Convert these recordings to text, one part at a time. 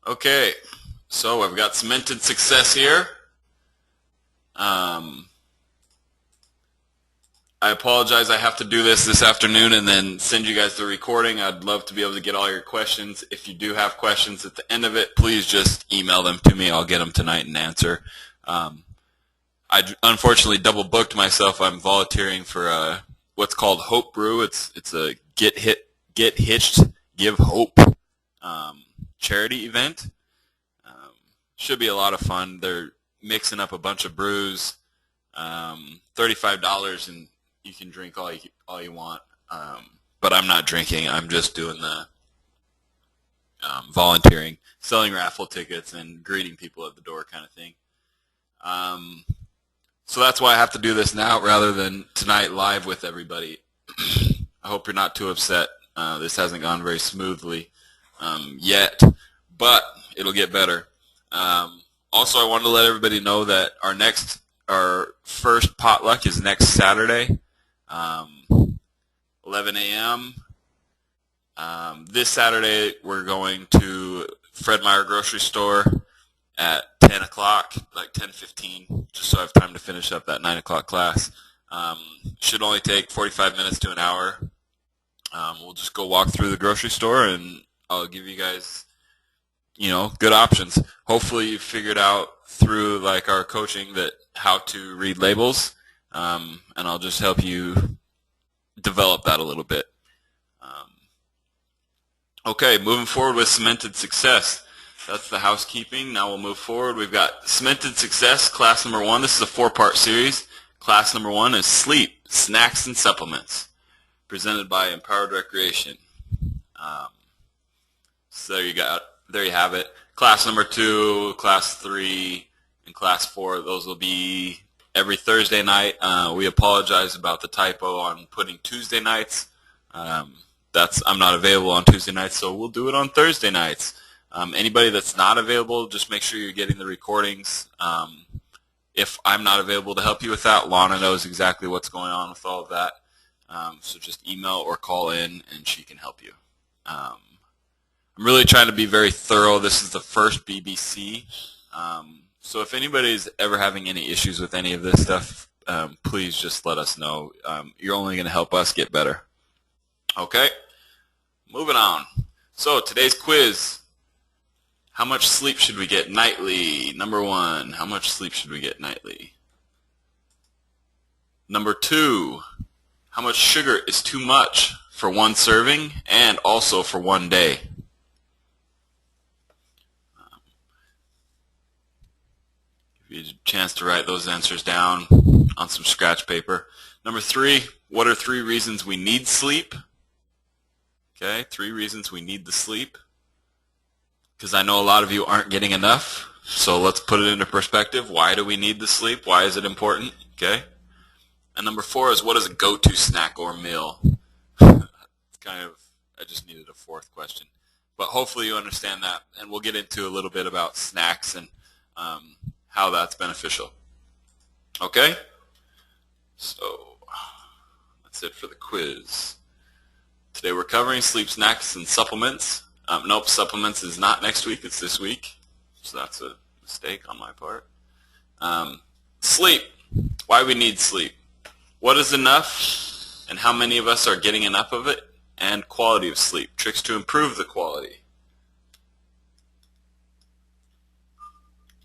Okay, so I've got cemented success here. I apologize. I have to do this afternoon and then send you guys the recording. I'd love to be able to get all your questions. If you do have questions at the end of it, please just email them to me. I'll get them tonight and answer. I unfortunately double booked myself. I'm volunteering for what's called Hope Brew. It's a Get Hitched, Give Hope charity event. Should be a lot of fun. They're mixing up a bunch of brews, $35, and you can drink all you want. But I'm not drinking. I'm just doing the volunteering, selling raffle tickets, and greeting people at the door kind of thing. So that's why I have to do this now rather than tonight live with everybody. I hope you're not too upset. This hasn't gone very smoothly yet, but it'll get better. Also, I wanted to let everybody know that our first potluck is next Saturday, 11 a.m. This Saturday, we're going to Fred Meyer grocery store at 10 o'clock, like 10:15, just so I have time to finish up that 9 o'clock class. Should only take 45 minutes to an hour. We'll just go walk through the grocery store, and I'll give you guys good options. Hopefully you figured out through like our coaching that how to read labels, and I'll just help you develop that a little bit. Okay, moving forward with cemented success. That's the housekeeping. Now we'll move forward. We've got cemented success, class number 1. This is a 4-part series. Class number 1 is sleep, snacks, and supplements, presented by Empowered Recreation. So there you have it. Class number 2, class 3, and class 4, those will be every Thursday night. We apologize about the typo on putting Tuesday nights. I'm not available on Tuesday nights, so we'll do it on Thursday nights. Anybody that's not available, just make sure you're getting the recordings. If I'm not available to help you with that, Lana knows exactly what's going on with all of that. So just email or call in, and she can help you. I'm really trying to be very thorough. This is the first BBC. So if anybody's ever having any issues with any of this stuff, please just let us know. You're only going to help us get better. Okay, moving on. So today's quiz. How much sleep should we get nightly? Number 1, how much sleep should we get nightly? Number 2, how much sugar is too much for one serving and also for one day? Give you a chance to write those answers down on some scratch paper. Number 3, what are 3 reasons we need sleep? Okay, 3 reasons we need the sleep. Because I know a lot of you aren't getting enough, so let's put it into perspective. Why do we need the sleep? Why is it important? Okay. And number 4 is, what is a go-to snack or meal? I just needed a 4th question. But hopefully you understand that, and we'll get into a little bit about snacks and how that's beneficial. Okay? So that's it for the quiz. Today we're covering sleep, snacks, and supplements. Nope, supplements is not next week, it's this week. So that's a mistake on my part. Sleep. Why we need sleep. What is enough, and how many of us are getting enough of it, and quality of sleep. Tricks to improve the quality.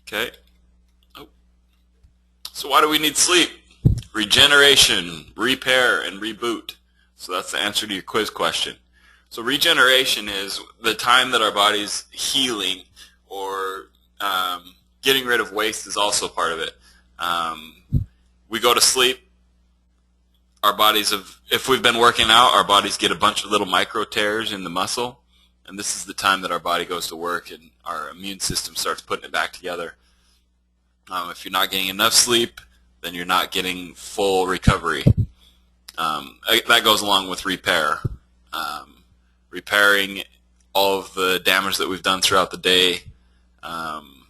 Okay. Oh. So why do we need sleep? Regeneration, repair, and reboot. So that's the answer to your quiz question. So regeneration is the time that our body's healing, or getting rid of waste is also part of it. We go to sleep. Our bodies if we've been working out, our bodies get a bunch of little micro tears in the muscle, and this is the time that our body goes to work and our immune system starts putting it back together. If you're not getting enough sleep, then you're not getting full recovery. That goes along with repair. Repairing all of the damage that we've done throughout the day. And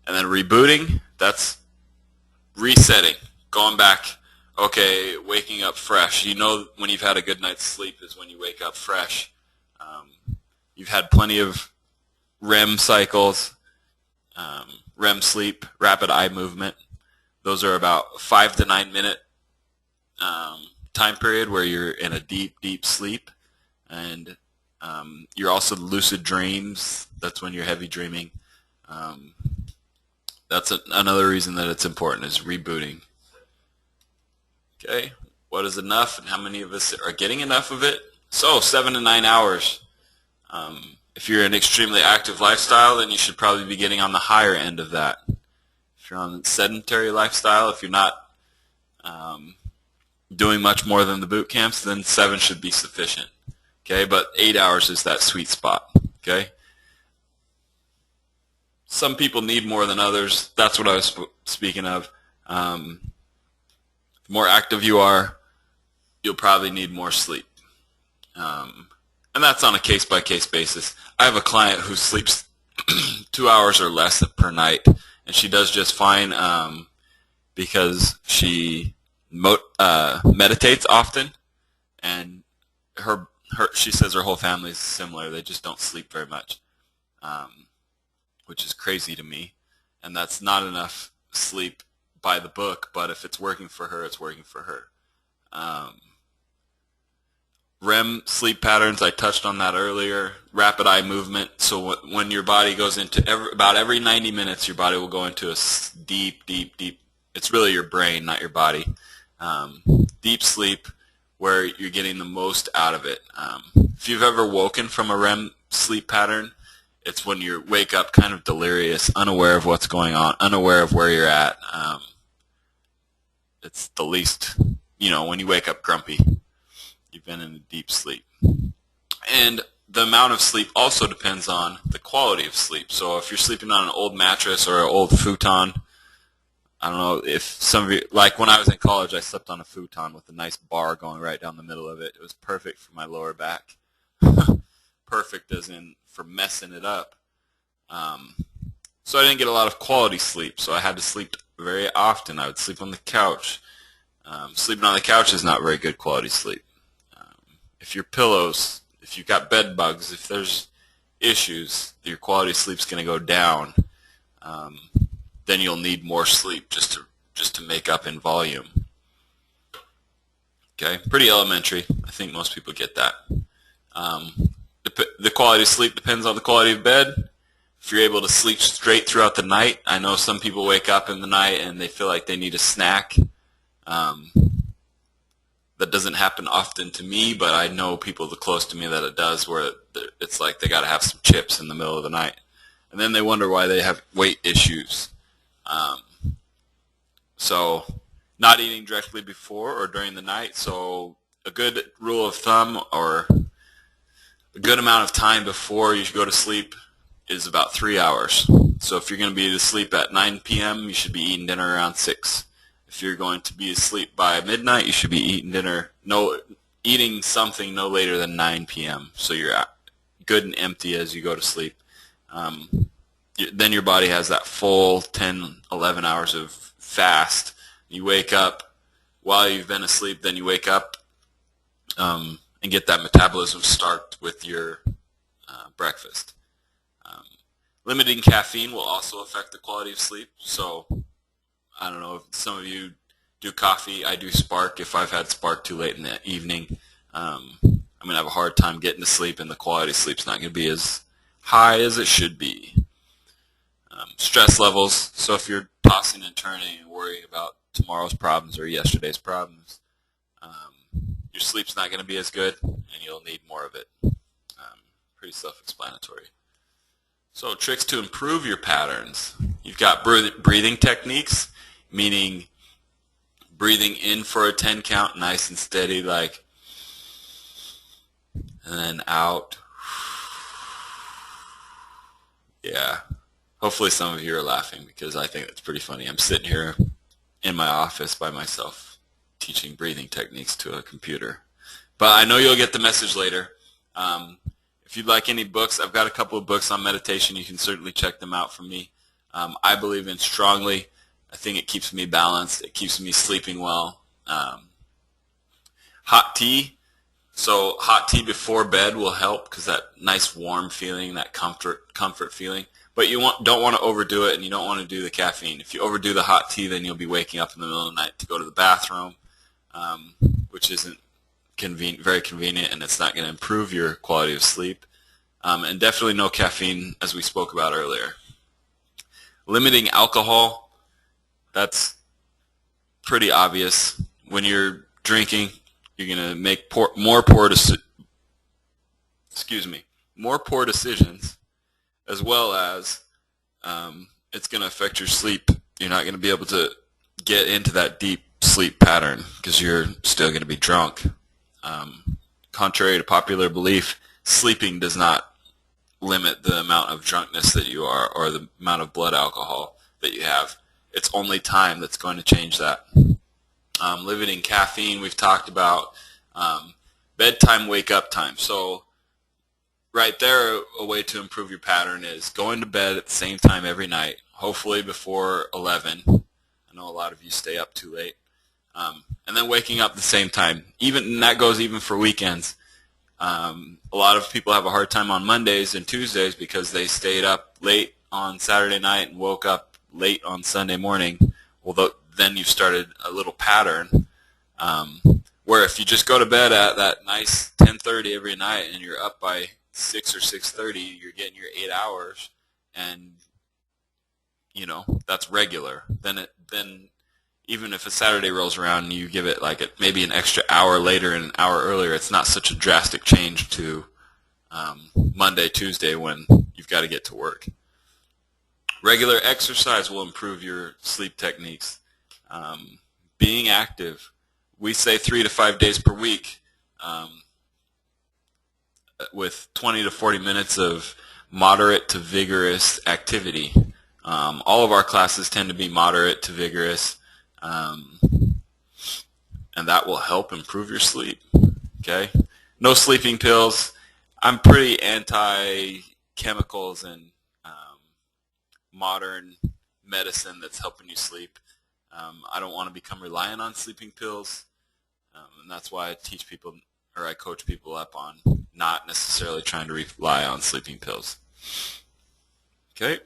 then rebooting, that's resetting, going back, okay, waking up fresh. You know when you've had a good night's sleep is when you wake up fresh. You've had plenty of REM cycles, REM sleep, rapid eye movement. Those are about 5 to 9 minute time period where you're in a deep, deep sleep. And you're also lucid dreams. That's when you're heavy dreaming. That's another reason that it's important, is rebooting. Okay, what is enough, and how many of us are getting enough of it? So 7 to 9 hours. If you're an extremely active lifestyle, then you should probably be getting on the higher end of that. If you're on a sedentary lifestyle, if you're not doing much more than the boot camps, then 7 should be sufficient. Okay, but 8 hours is that sweet spot. Okay. Some people need more than others. That's what I was speaking of. The more active you are, you'll probably need more sleep. And that's on a case-by-case basis. I have a client who sleeps 2 hours or less per night, and she does just fine because she meditates often, and she says her whole family is similar. They just don't sleep very much, which is crazy to me. And that's not enough sleep by the book, but if it's working for her, it's working for her. REM sleep patterns, I touched on that earlier. Rapid eye movement. So when your body goes into about every 90 minutes, your body will go into a deep, deep, deep. It's really your brain, not your body. Deep sleep where you're getting the most out of it. If you've ever woken from a REM sleep pattern, it's when you wake up kind of delirious, unaware of what's going on, unaware of where you're at. It's the least, when you wake up grumpy, you've been in a deep sleep. And the amount of sleep also depends on the quality of sleep. So if you're sleeping on an old mattress or an old futon, I don't know if some of you, like when I was in college, I slept on a futon with a nice bar going right down the middle of it. It was perfect for my lower back. Perfect as in for messing it up. So I didn't get a lot of quality sleep, so I had to sleep very often. I would sleep on the couch. Sleeping on the couch is not very good quality sleep. If your pillows, if you've got bed bugs, if there's issues, your quality of sleep's going to go down. Then you'll need more sleep just to make up in volume. Okay, pretty elementary. I think most people get that. The quality of sleep depends on the quality of bed. If you're able to sleep straight throughout the night, I know some people wake up in the night and they feel like they need a snack. That doesn't happen often to me, but I know people close to me that it does, where it's like they got to have some chips in the middle of the night. And then they wonder why they have weight issues. So not eating directly before or during the night. So a good rule of thumb, or a good amount of time before you should go to sleep, is about 3 hours. So if you're going to be asleep at 9 p.m., you should be eating dinner around 6. If you're going to be asleep by midnight, you should be eating something no later than 9 p.m. So you're good and empty as you go to sleep. Then your body has that full 10, 11 hours of fast. You wake up while you've been asleep, then you wake up and get that metabolism start with your breakfast. Limiting caffeine will also affect the quality of sleep. So I don't know if some of you do coffee. I do Spark. If I've had Spark too late in the evening, I'm going to have a hard time getting to sleep, and the quality of sleep's not going to be as high as it should be. Stress levels. So if you're tossing and turning and worrying about tomorrow's problems or yesterday's problems, your sleep's not going to be as good, and you'll need more of it. Pretty self-explanatory. So tricks to improve your patterns. You've got breathing techniques, meaning breathing in for a 10 count, nice and steady, like, and then out. Yeah. Hopefully some of you are laughing, because I think that's pretty funny. I'm sitting here in my office by myself teaching breathing techniques to a computer. But I know you'll get the message later. If you'd like any books, I've got a couple of books on meditation. You can certainly check them out from me. I believe in strongly. I think it keeps me balanced. It keeps me sleeping well. Hot tea So hot tea before bed will help because that nice warm feeling, that comfort feeling. But don't want to overdo it, and you don't want to do the caffeine. If you overdo the hot tea, then you'll be waking up in the middle of the night to go to the bathroom, um, which isn't very convenient, and it's not going to improve your quality of sleep. And definitely no caffeine, as we spoke about earlier. Limiting alcohol, that's pretty obvious. When you're drinking, you're going to make more poor decisions, as well as it's going to affect your sleep. You're not going to be able to get into that deep sleep pattern because you're still going to be drunk. Contrary to popular belief, sleeping does not limit the amount of drunkenness that you are or the amount of blood alcohol that you have. It's only time that's going to change that. Limiting caffeine, we've talked about. Bedtime, wake-up time. So right there, a way to improve your pattern is going to bed at the same time every night, hopefully before 11. I know a lot of you stay up too late. And then waking up at the same time. And that goes even for weekends. A lot of people have a hard time on Mondays and Tuesdays because they stayed up late on Saturday night and woke up late on Sunday morning. Well, then you've started a little pattern where if you just go to bed at that nice 10:30 every night and you're up by 6 or 6:30, you're getting your 8 hours, and that's regular. Then even if a Saturday rolls around and you give it maybe an extra hour later and an hour earlier, it's not such a drastic change to Monday, Tuesday when you've got to get to work. Regular exercise will improve your sleep techniques. Being active, we say 3 to 5 days per week with 20 to 40 minutes of moderate to vigorous activity. All of our classes tend to be moderate to vigorous. And that will help improve your sleep. Okay? No sleeping pills. I'm pretty anti-chemicals and modern medicine that's helping you sleep. I don't want to become reliant on sleeping pills, and that's why I coach people up on not necessarily trying to rely on sleeping pills. Okay?